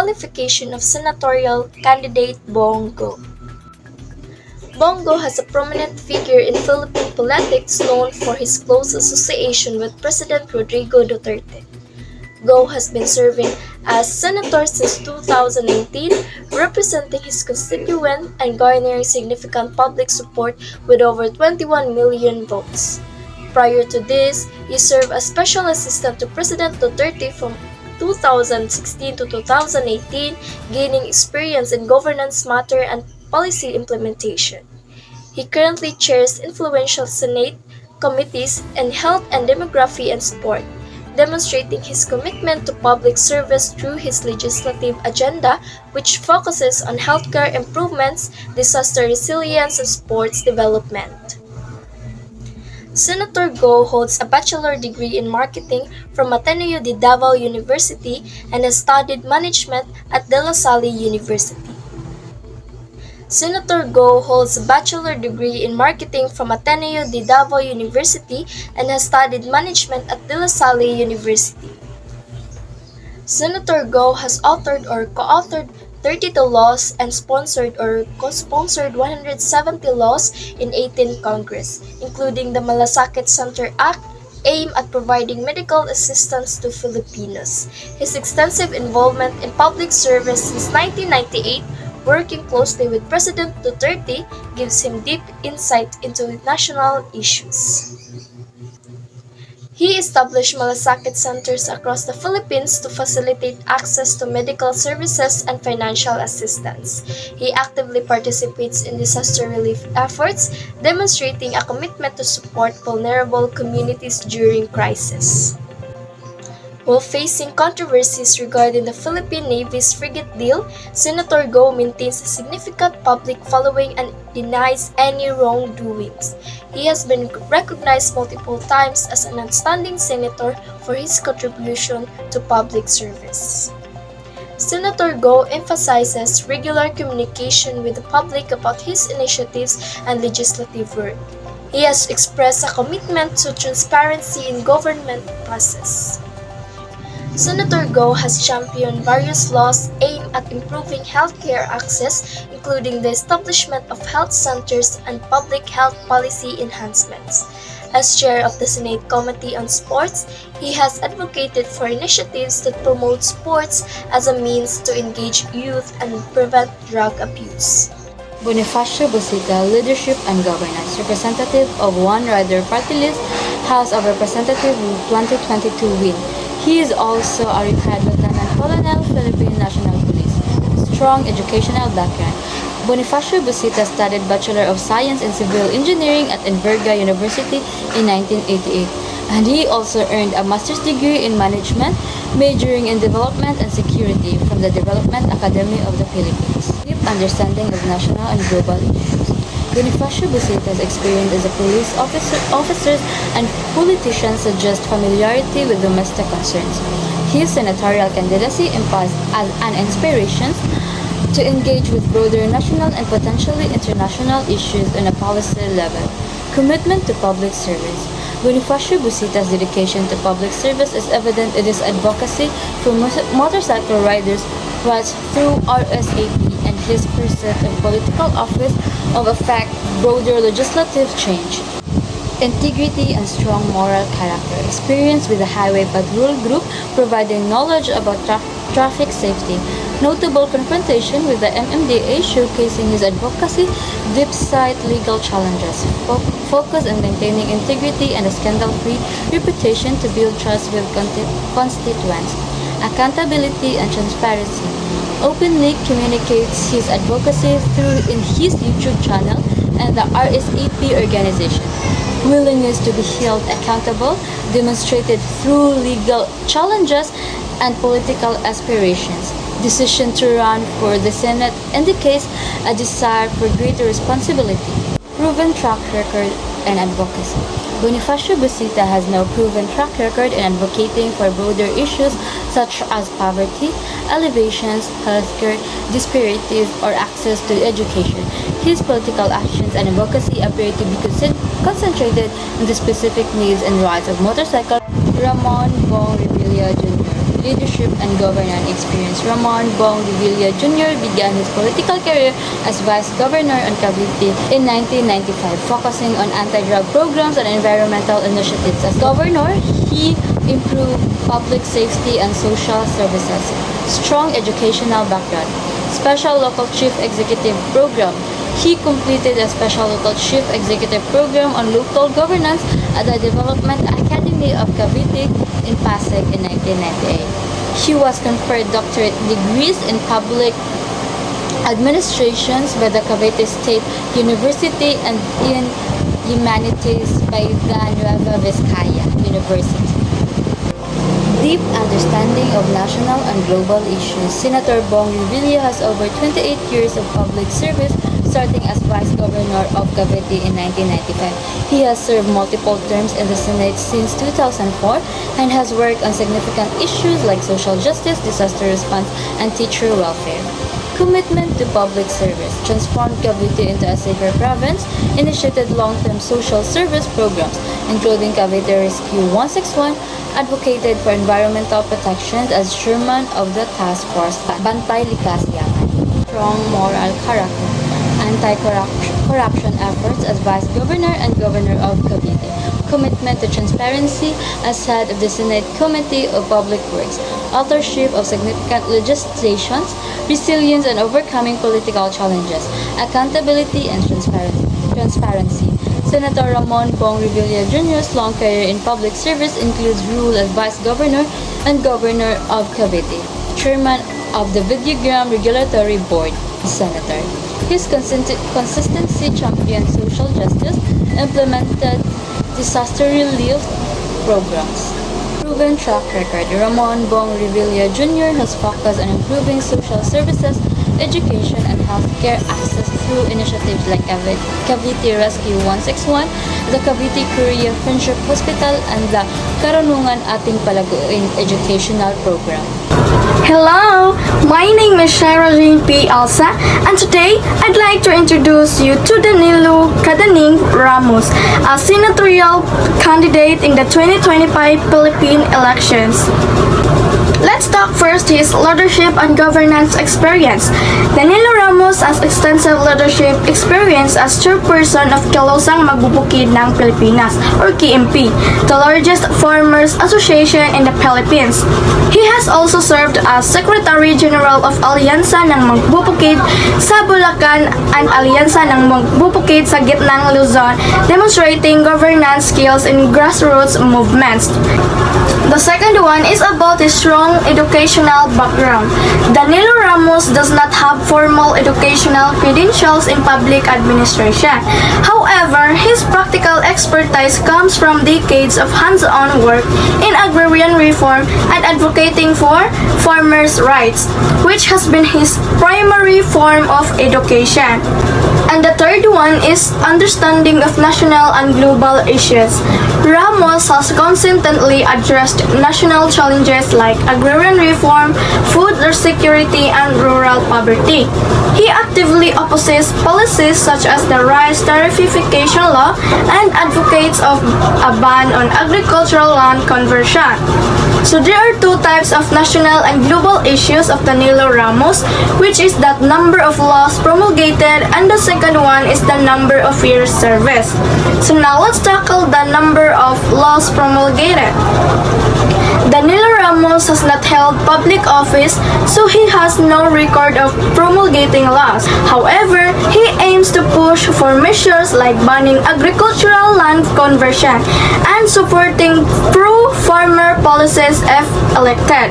qualification of senatorial candidate Bongo. Bongo has a prominent figure in Philippine politics known for his close association with President Rodrigo Duterte. Go has been serving as senator since 2019, representing his constituent and garnering significant public support with over 21 million votes. Prior to this, he served as special assistant to President Duterte from 2016 to 2018, gaining experience in governance matter and policy implementation. He currently chairs influential Senate committees in health and demography and sport, demonstrating his commitment to public service through his legislative agenda, which focuses on healthcare improvements, disaster resilience, and sports development. Senator Go holds a bachelor degree in marketing from Ateneo de Davao University and has studied management at De La Salle University. Senator Go holds a bachelor degree in marketing from Ateneo de Davao University and has studied management at De La Salle University. Senator Go has authored or co-authored 32 laws and sponsored or co-sponsored 170 laws in 18 Congress, including the Malasakit Center Act, aimed at providing medical assistance to Filipinos. His extensive involvement in public service since 1998, working closely with President Duterte, gives him deep insight into national issues. He established malasakit centers across the Philippines to facilitate access to medical services and financial assistance. He actively participates in disaster relief efforts, demonstrating a commitment to support vulnerable communities during crisis. While facing controversies regarding the Philippine Navy's frigate deal, Senator Go maintains a significant public following and denies any wrongdoings. He has been recognized multiple times as an outstanding senator for his contribution to public service. Senator Go emphasizes regular communication with the public about his initiatives and legislative work. He has expressed a commitment to transparency in government process. Senator Go has championed various laws aimed at improving healthcare access, including the establishment of health centers and public health policy enhancements. As chair of the Senate Committee on Sports, he has advocated for initiatives that promote sports as a means to engage youth and prevent drug abuse. Bonifacio Busita, Leadership and Governance, Representative of One Rider Party List, House of Representatives 2022 win. He is also a retired Lieutenant Colonel, Philippine National Police. Strong educational background. Bonifacio Busita studied Bachelor of Science in Civil Engineering at Enverga University in 1988, and he also earned a master's degree in management, majoring in development and security from the Development Academy of the Philippines. Deep understanding of national and global issues. Bonifacio Busita's experience as a police officers and politicians suggest familiarity with domestic concerns. His senatorial candidacy implies as an inspiration to engage with broader national and potentially international issues on a policy level. Commitment to public service. Bonifacio Busita's dedication to public service is evident in his advocacy for motorcycle riders was through RSAP and his pursuit of political office of affect broader legislative change. Integrity and strong moral character. Experience with the Highway Patrol Group providing knowledge about traffic safety. Notable confrontation with the MMDA showcasing his advocacy, deep sight legal challenges. Focus on maintaining integrity and a scandal-free reputation to build trust with constituents. Accountability and transparency. Openly communicates his advocacy through in his YouTube channel and the RSAP organization. Willingness to be held accountable, demonstrated through legal challenges and political aspirations. Decision to run for the Senate indicates a desire for greater responsibility. Proven track record and advocacy. Bonifacio Busita has now proven track record in advocating for broader issues such as poverty, elevations, healthcare disparities, or access to education. His political actions and advocacy appear to be concentrated on the specific needs and rights of motorcycle. Ramon Bong Revilla Jr. leadership and governance experience. Ramon Bong Revilla Jr. began his political career as Vice Governor on Cavite in 1995, focusing on anti-drug programs and environmental initiatives. As governor, he improved public safety and social services. Strong educational background. Special Local Chief Executive Program. He completed a Special Local Chief Executive Program on local governance at the Development Academy of Cavite in Pasig in 1998. He was conferred doctorate degrees in public administrations by the Cavite State University and in humanities by the Nueva Vizcaya University. Deep understanding of national and global issues. Senator Bong Revilla has over 28 years of public service, starting as Vice Governor of Cavite in 1995. He has served multiple terms in the Senate since 2004 and has worked on significant issues like social justice, disaster response, and teacher welfare. Commitment to public service. Transformed Cavite into a safer province. Initiated long-term social service programs, including Cavite Rescue 161, advocated for environmental protections as chairman of the task force Bantay Likas Yaman. Strong moral character. Anti-corruption efforts as Vice Governor and Governor of Cavite. Commitment to transparency as head of the Senate Committee of Public Works. Authorship of significant legislations. Resilience and overcoming political challenges. Accountability and transparency. Senator Ramon Bong Revilla Jr.'s long career in public service includes rule as Vice Governor and Governor of Cavite, Chairman of the Videogram Regulatory Board, Senator. His consistency championed social justice, implemented disaster relief programs. Proven track record. Ramon Bong Revilla Jr. has focused on improving social services, education, and healthcare access through initiatives like Cavite Rescue 161, the Cavite Korea Friendship Hospital, and the Karunungan Ating Palaguing Educational Program. Hello, my name is Shaira Jane P. Elsa, and today I'd like to introduce you to Danilo Cadaning Ramos, a senatorial candidate in the 2025 Philippine elections. Let's talk first his leadership and governance experience. Danilo Ramos has extensive leadership experience as chairperson of Kilosang Magbubukid ng Pilipinas, or KMP, the largest farmers association in the Philippines. He has also served as Secretary General of Alyansa ng Magbubukid sa Bulacan and Alyansa ng Magbubukid sa Gitnang Luzon, demonstrating governance skills in grassroots movements. The second one is about his strong educational background. Danilo Ramos does not have formal educational credentials in public administration. However, his practical expertise comes from decades of hands-on work in agrarian reform and advocating for farmers' rights, which has been his primary form of education. And the third one is understanding of national and global issues. Ramos has consistently addressed national challenges like agrarian reform, food security, and rural poverty. He actively opposes policies such as the rice tariffification law and advocates of a ban on agricultural land conversion. So there are two types of national and global issues of Danilo Ramos, which is that number of laws promulgated, and the second one is the number of years service. So now let's tackle the number of laws promulgated. Danilo Ramos has not held public office, so he has no record of promulgating laws. However, he aims to push for measures like banning agricultural land conversion and supporting pro-farmer policies if elected.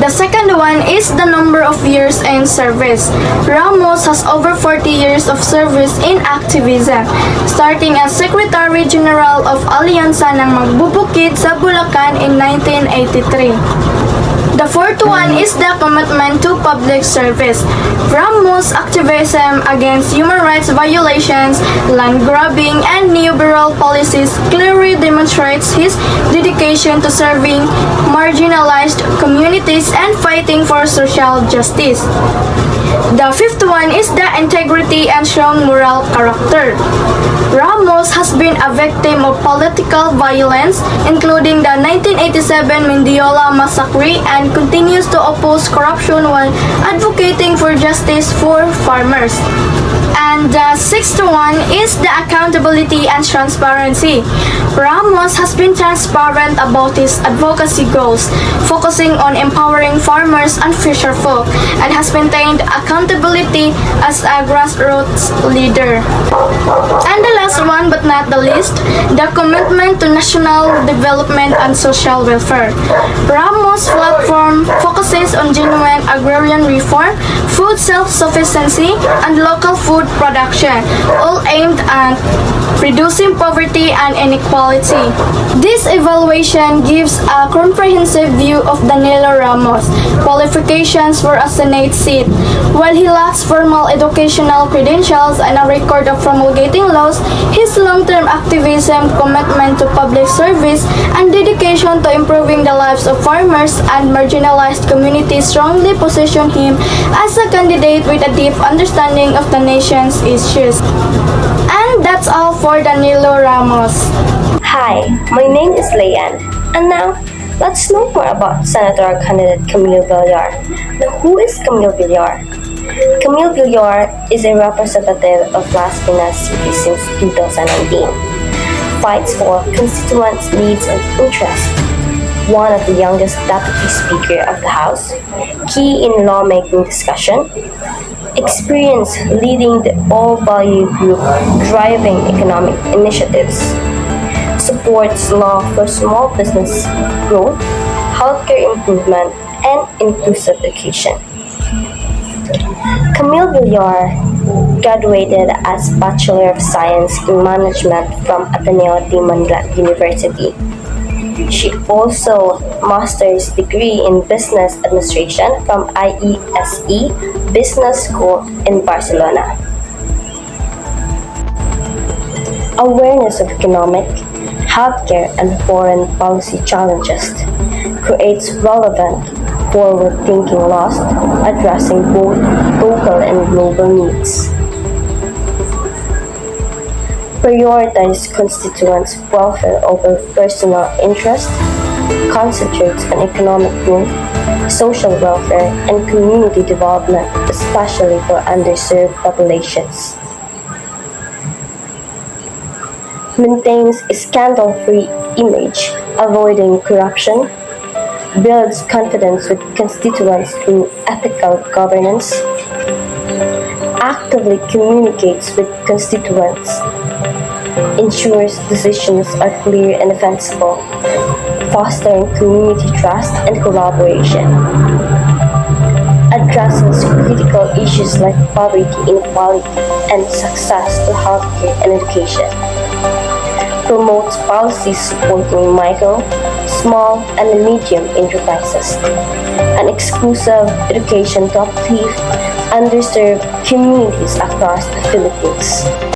The second one is the number of years in service. Ramos has over 40 years of service in activism, starting as Secretary General of Alyansa ng Magbubukid sa Bulacan in 1983. The fourth one is the commitment to public service. Ramos' activism against human rights violations, land grabbing, and neoliberal policies clearly demonstrates his dedication to serving marginalized communities and fighting for social justice. The fifth one is the integrity and strong moral character. Ramos has been a victim of political violence, including the 1987 Mendiola massacre, and continues to oppose corruption while advocating for justice for farmers. And the sixth one is the accountability and transparency. Ramos has been transparent about his advocacy goals, focusing on empowering farmers and fisherfolk, and has maintained accountability as a grassroots leader. And the last one, but not the least, the commitment to national development and social welfare. Ramos' platform focuses on genuine agrarian reform, food self-sufficiency, and local food production, all aimed at reducing poverty and inequality. This evaluation gives a comprehensive view of Danilo Ramos' qualifications for a Senate seat. While he lacks formal educational credentials and a record of promulgating laws, his long-term activism, commitment to public service, and dedication to improving the lives of farmers and marginalized communities strongly position him as a candidate with a deep understanding of the nation's issues. And that's all for Danilo Ramos. Hi, my name is Leanne, and now let's know more about Senator candidate Camille Villar. Now, who is Camille Villar? Camille Villar is a representative of Las Piñas City since 2019. Fights for constituents' needs and interests. One of the youngest deputy speaker of the House, key in lawmaking discussion, experience leading the all-value group driving economic initiatives, supports law for small business growth, healthcare improvement, and inclusive education. Camille Villar graduated as Bachelor of Science in Management from Ateneo de Manila University. She also master's degree in business administration from IESE Business School in Barcelona. Awareness of economic, healthcare, and foreign policy challenges creates relevant, forward-thinking laws addressing both local and global needs. Prioritize constituents' welfare over personal interest, concentrates on economic growth, social welfare, and community development, especially for underserved populations. Maintains a scandal-free image, avoiding corruption, builds confidence with constituents through ethical governance, actively communicates with constituents, ensures decisions are clear and defensible, fostering community trust and collaboration, addresses critical issues like poverty, inequality, and success to healthcare and education, promotes policies supporting micro, small, and medium enterprises, and exclusive education to uplift underserved communities across the Philippines.